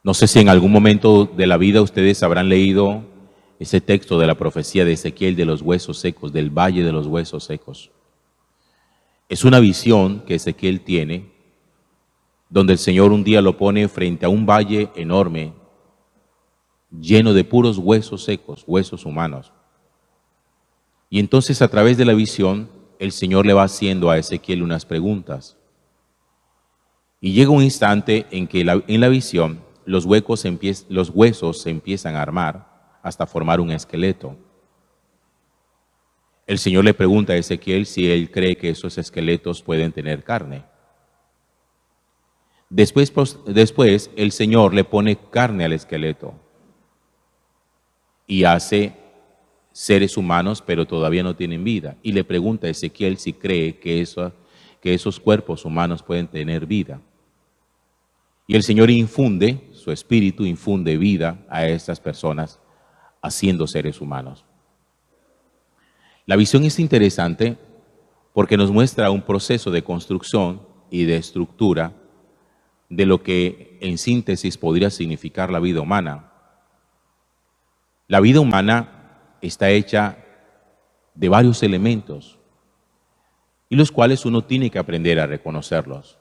No sé si en algún momento de la vida ustedes habrán leído ese texto de la profecía de Ezequiel de los huesos secos, del valle de los huesos secos. Es una visión que Ezequiel tiene, donde el Señor un día lo pone frente a un valle enorme, lleno de puros huesos secos, huesos humanos. Y entonces a través de la visión, el Señor le va haciendo a Ezequiel unas preguntas. Y llega un instante en que en la visión los huesos se empiezan a armar hasta formar un esqueleto. El Señor le pregunta a Ezequiel si él cree que esos esqueletos pueden tener carne. Después el Señor le pone carne al esqueleto y hace seres humanos, pero todavía no tienen vida. Y le pregunta a Ezequiel si cree que esos cuerpos humanos pueden tener vida. Y el Señor infunde, su espíritu infunde vida a estas personas, haciendo seres humanos. La visión es interesante porque nos muestra un proceso de construcción y de estructura de lo que en síntesis podría significar la vida humana. La vida humana está hecha de varios elementos y los cuales uno tiene que aprender a reconocerlos.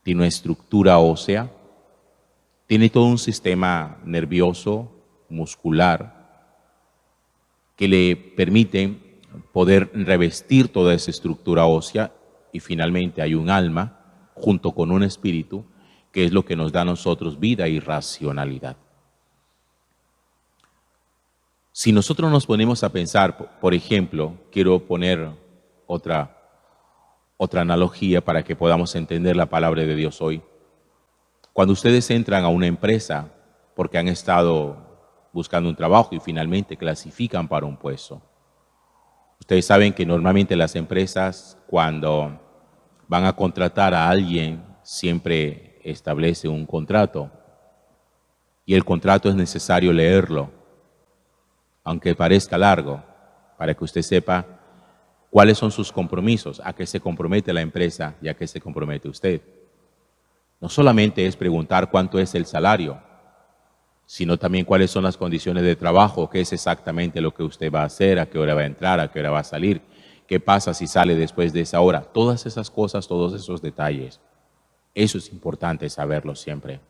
Tiene una estructura ósea, tiene todo un sistema nervioso, muscular, que le permite poder revestir toda esa estructura ósea, y finalmente hay un alma junto con un espíritu que es lo que nos da a nosotros vida y racionalidad. Si nosotros nos ponemos a pensar, por ejemplo, quiero poner otra analogía para que podamos entender la palabra de Dios hoy. Cuando ustedes entran a una empresa porque han estado buscando un trabajo y finalmente clasifican para un puesto, ustedes saben que normalmente las empresas, cuando van a contratar a alguien, siempre establece un contrato. Y el contrato es necesario leerlo, aunque parezca largo, para que usted sepa cuáles son sus compromisos, a qué se compromete la empresa y a qué se compromete usted. No solamente es preguntar cuánto es el salario, sino también cuáles son las condiciones de trabajo, qué es exactamente lo que usted va a hacer, a qué hora va a entrar, a qué hora va a salir, qué pasa si sale después de esa hora. Todas esas cosas, todos esos detalles, eso es importante saberlo siempre.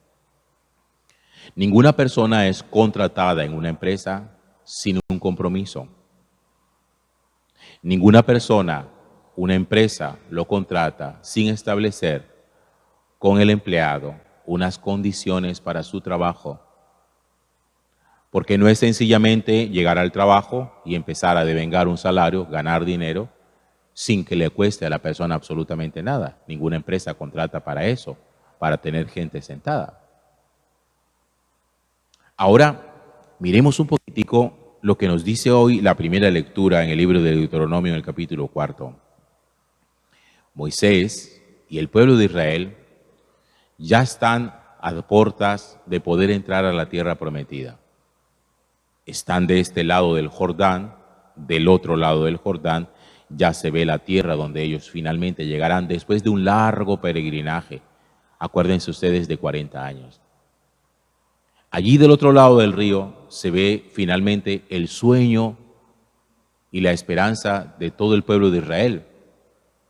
Ninguna persona es contratada en una empresa sin un compromiso. Ninguna persona, una empresa, lo contrata sin establecer con el empleado unas condiciones para su trabajo. Porque no es sencillamente llegar al trabajo y empezar a devengar un salario, ganar dinero, sin que le cueste a la persona absolutamente nada. Ninguna empresa contrata para eso, para tener gente sentada. Ahora, miremos un poquitico lo que nos dice hoy la primera lectura en el libro de Deuteronomio en el capítulo 4. Moisés y el pueblo de Israel ya están a puertas de poder entrar a la tierra prometida. Están de este lado del Jordán, del otro lado del Jordán ya se ve la tierra donde ellos finalmente llegarán después de un largo peregrinaje. Acuérdense ustedes de 40 años. Allí del otro lado del río se ve finalmente el sueño y la esperanza de todo el pueblo de Israel.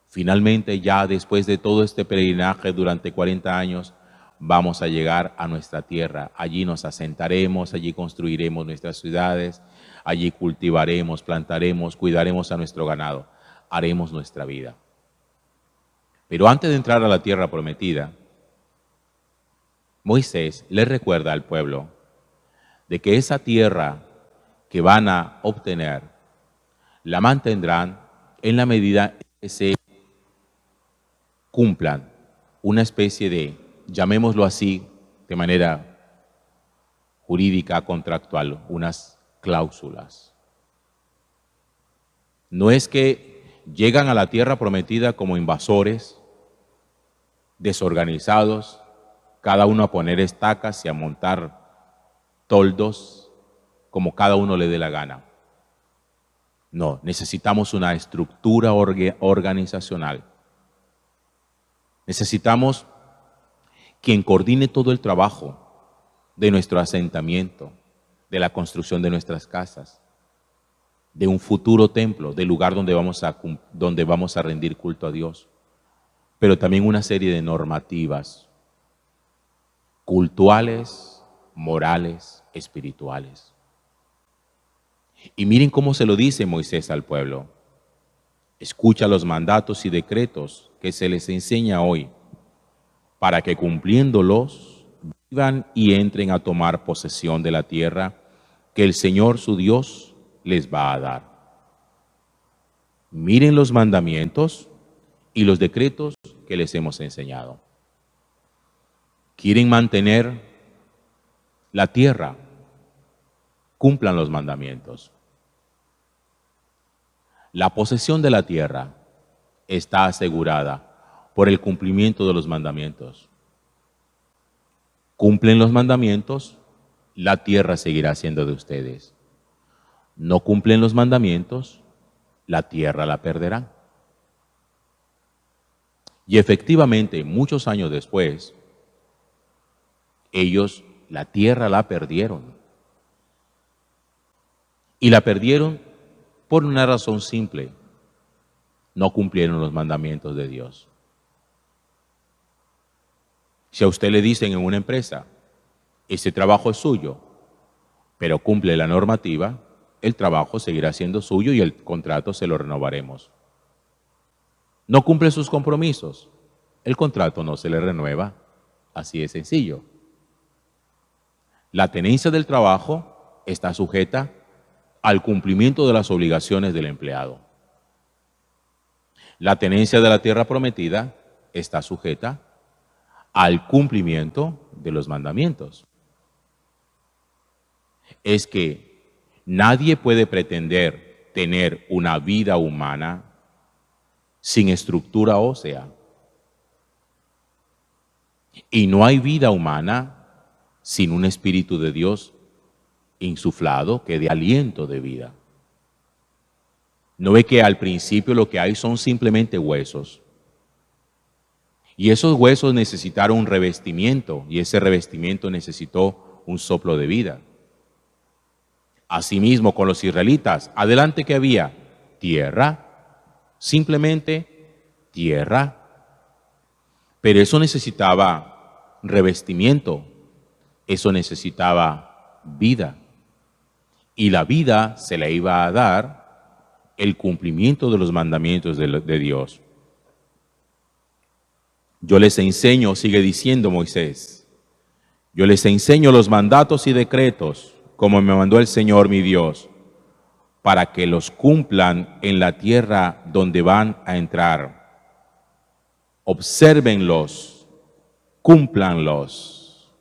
Finalmente, ya después de todo este peregrinaje durante 40 años, vamos a llegar a nuestra tierra. Allí nos asentaremos, allí construiremos nuestras ciudades, allí cultivaremos, plantaremos, cuidaremos a nuestro ganado, haremos nuestra vida. Pero antes de entrar a la tierra prometida, Moisés le recuerda al pueblo de que esa tierra que van a obtener la mantendrán en la medida que se cumplan una especie de, llamémoslo así, de manera jurídica, contractual, unas cláusulas. No es que llegan a la tierra prometida como invasores, desorganizados, cada uno a poner estacas y a montar toldos como cada uno le dé la gana. No, necesitamos una estructura organizacional. Necesitamos quien coordine todo el trabajo, de nuestro asentamiento, de la construcción de nuestras casas, de un futuro templo, del lugar donde vamos a rendir culto a Dios, pero también una serie de normativas cultuales, morales, espirituales. Y miren cómo se lo dice Moisés al pueblo. Escucha los mandatos y decretos que se les enseña hoy, para que cumpliéndolos vivan y entren a tomar posesión de la tierra que el Señor su Dios les va a dar. Miren los mandamientos y los decretos que les hemos enseñado. ¿Quieren mantener la tierra? Cumplan los mandamientos. La posesión de la tierra está asegurada por el cumplimiento de los mandamientos. Cumplen los mandamientos, la tierra seguirá siendo de ustedes. No cumplen los mandamientos, la tierra la perderán. Y efectivamente, muchos años después, ellos la tierra la perdieron. Y la perdieron por una razón simple: no cumplieron los mandamientos de Dios. Si a usted le dicen en una empresa, ese trabajo es suyo, pero cumple la normativa, el trabajo seguirá siendo suyo y el contrato se lo renovaremos. No cumple sus compromisos, el contrato no se le renueva. Así de sencillo. La tenencia del trabajo está sujeta al cumplimiento de las obligaciones del empleado. La tenencia de la tierra prometida está sujeta al cumplimiento de los mandamientos. Es que nadie puede pretender tener una vida humana sin estructura ósea. Y no hay vida humana sin un Espíritu de Dios insuflado que dé aliento de vida. ¿No ve que al principio lo que hay son simplemente huesos? Y esos huesos necesitaron un revestimiento, y ese revestimiento necesitó un soplo de vida. Asimismo con los israelitas, adelante que había tierra, simplemente tierra, pero eso necesitaba revestimiento, eso necesitaba vida, y la vida se le iba a dar el cumplimiento de los mandamientos de Dios. Yo les enseño, sigue diciendo Moisés, yo les enseño los mandatos y decretos, como me mandó el Señor mi Dios, para que los cumplan en la tierra donde van a entrar. Obsérvenlos, cúmplanlos,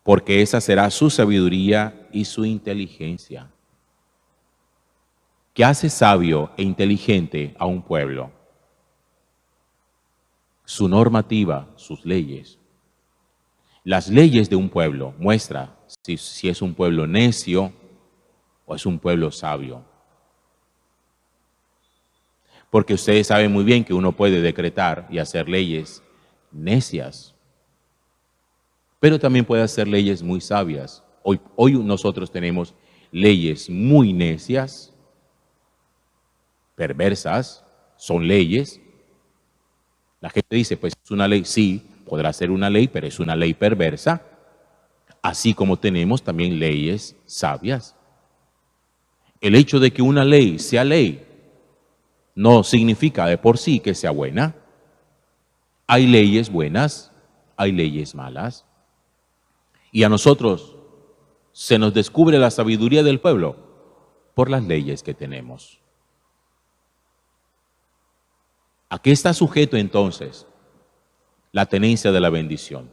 porque esa será su sabiduría y su inteligencia. ¿Qué hace sabio e inteligente a un pueblo? Su normativa, sus leyes. Las leyes de un pueblo muestran si es un pueblo necio o es un pueblo sabio. Porque ustedes saben muy bien que uno puede decretar y hacer leyes necias, pero también puede hacer leyes muy sabias. Hoy nosotros tenemos leyes muy necias, perversas, son leyes. La gente dice, pues es una ley, sí, podrá ser una ley, pero es una ley perversa. Así como tenemos también leyes sabias. El hecho de que una ley sea ley no significa de por sí que sea buena. Hay leyes buenas, hay leyes malas. Y a nosotros se nos descubre la sabiduría del pueblo por las leyes que tenemos. ¿A qué está sujeto entonces la tenencia de la bendición?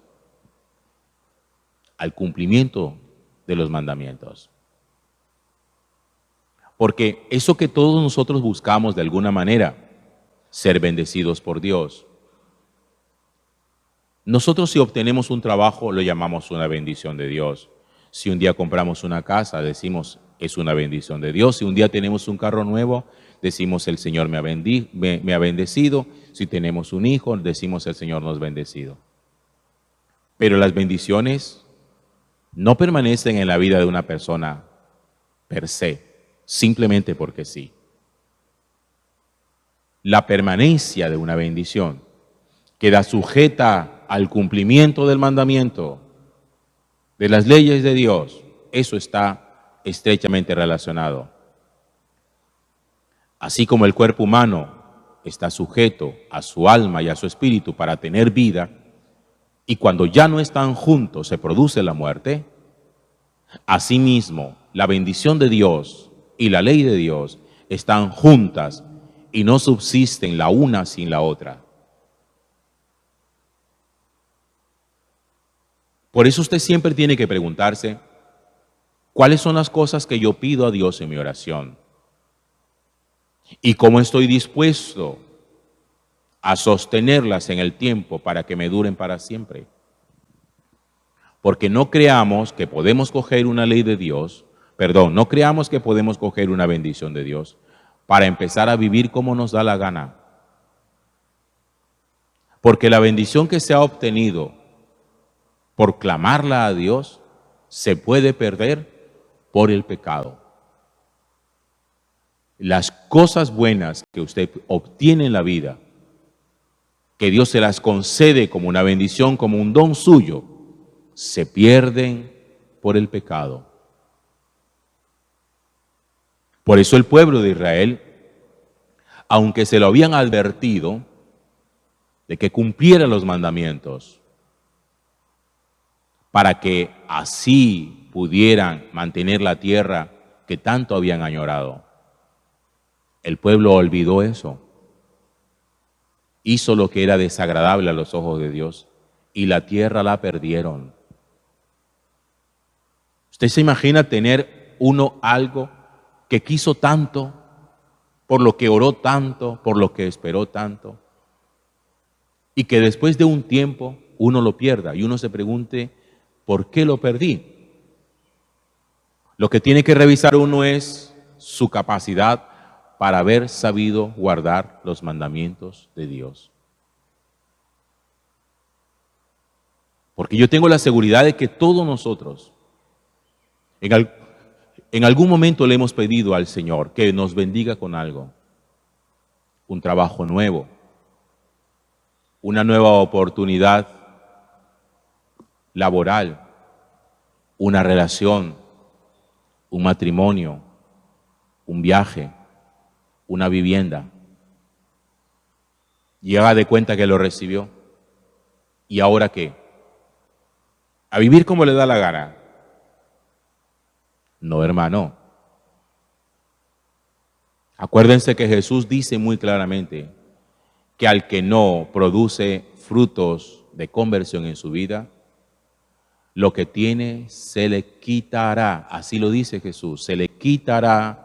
Al cumplimiento de los mandamientos. Porque eso que todos nosotros buscamos de alguna manera, ser bendecidos por Dios. Nosotros si obtenemos un trabajo lo llamamos una bendición de Dios. Si un día compramos una casa decimos es una bendición de Dios. Si un día tenemos un carro nuevo decimos el Señor me ha bendecido. Si tenemos un hijo decimos el Señor nos ha bendecido. Pero las bendiciones no permanecen en la vida de una persona per se, simplemente porque sí. La permanencia de una bendición queda sujeta al cumplimiento del mandamiento, de las leyes de Dios. Eso está estrechamente relacionado. Así como el cuerpo humano está sujeto a su alma y a su espíritu para tener vida, y cuando ya no están juntos se produce la muerte, asimismo la bendición de Dios y la ley de Dios están juntas y no subsisten la una sin la otra. Por eso usted siempre tiene que preguntarse, ¿cuáles son las cosas que yo pido a Dios en mi oración? ¿Y cómo estoy dispuesto a sostenerlas en el tiempo para que me duren para siempre? Porque no creamos que podemos coger una ley de Dios, no creamos que podemos coger una bendición de Dios para empezar a vivir como nos da la gana. Porque la bendición que se ha obtenido por clamarla a Dios se puede perder por el pecado. Las cosas buenas que usted obtiene en la vida, que Dios se las concede como una bendición, como un don suyo, se pierden por el pecado. Por eso el pueblo de Israel, aunque se lo habían advertido de que cumpliera los mandamientos, para que así pudieran mantener la tierra que tanto habían añorado, el pueblo olvidó eso. Hizo lo que era desagradable a los ojos de Dios y la tierra la perdieron. ¿Usted se imagina tener uno algo que quiso tanto, por lo que oró tanto, por lo que esperó tanto, y que después de un tiempo uno lo pierda y uno se pregunte, ¿por qué lo perdí? Lo que tiene que revisar uno es su capacidad para haber sabido guardar los mandamientos de Dios. Porque yo tengo la seguridad de que todos nosotros, en algún momento le hemos pedido al Señor que nos bendiga con algo, un trabajo nuevo, una nueva oportunidad laboral, una relación, un matrimonio, un viaje, una vivienda. Y haga de cuenta que lo recibió. ¿Y ahora qué? ¿A vivir como le da la gana? No, hermano. Acuérdense que Jesús dice muy claramente que al que no produce frutos de conversión en su vida, lo que tiene se le quitará. Así lo dice Jesús, se le quitará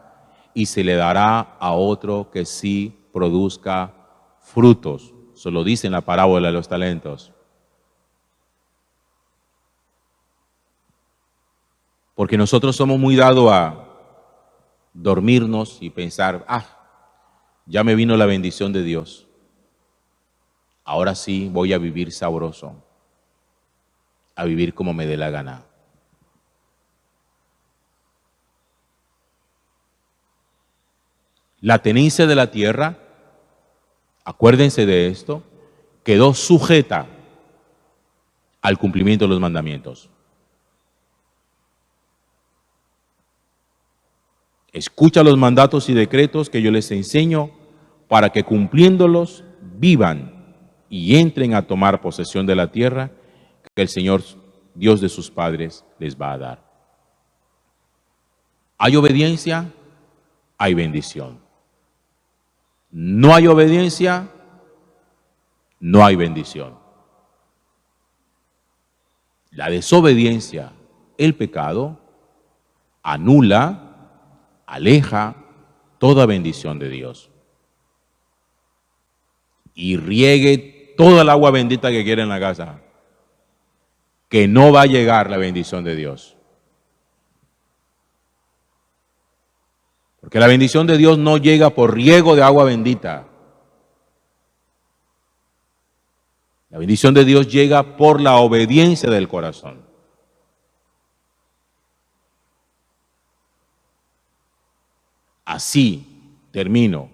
y se le dará a otro que sí produzca frutos. Eso lo dice en la parábola de los talentos. Porque nosotros somos muy dados a dormirnos y pensar, ya me vino la bendición de Dios. Ahora sí voy a vivir sabroso, a vivir como me dé la gana. La tenencia de la tierra, acuérdense de esto, quedó sujeta al cumplimiento de los mandamientos. Escucha los mandatos y decretos que yo les enseño para que cumpliéndolos vivan y entren a tomar posesión de la tierra que el Señor, Dios de sus padres, les va a dar. ¿Hay obediencia? Hay bendición. No hay obediencia, no hay bendición. La desobediencia, el pecado, anula, aleja toda bendición de Dios. Y riegue toda el agua bendita que quiera en la casa, que no va a llegar la bendición de Dios. Porque la bendición de Dios no llega por riego de agua bendita. La bendición de Dios llega por la obediencia del corazón. Así, termino,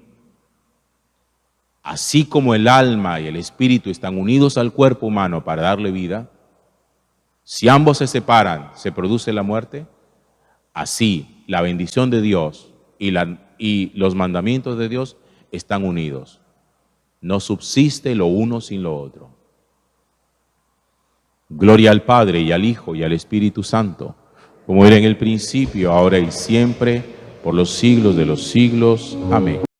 así como el alma y el espíritu están unidos al cuerpo humano para darle vida, si ambos se separan, se produce la muerte. Así, la bendición de Dios y los mandamientos de Dios están unidos. No subsiste lo uno sin lo otro. Gloria al Padre, y al Hijo, y al Espíritu Santo, como era en el principio, ahora y siempre, por los siglos de los siglos. Amén.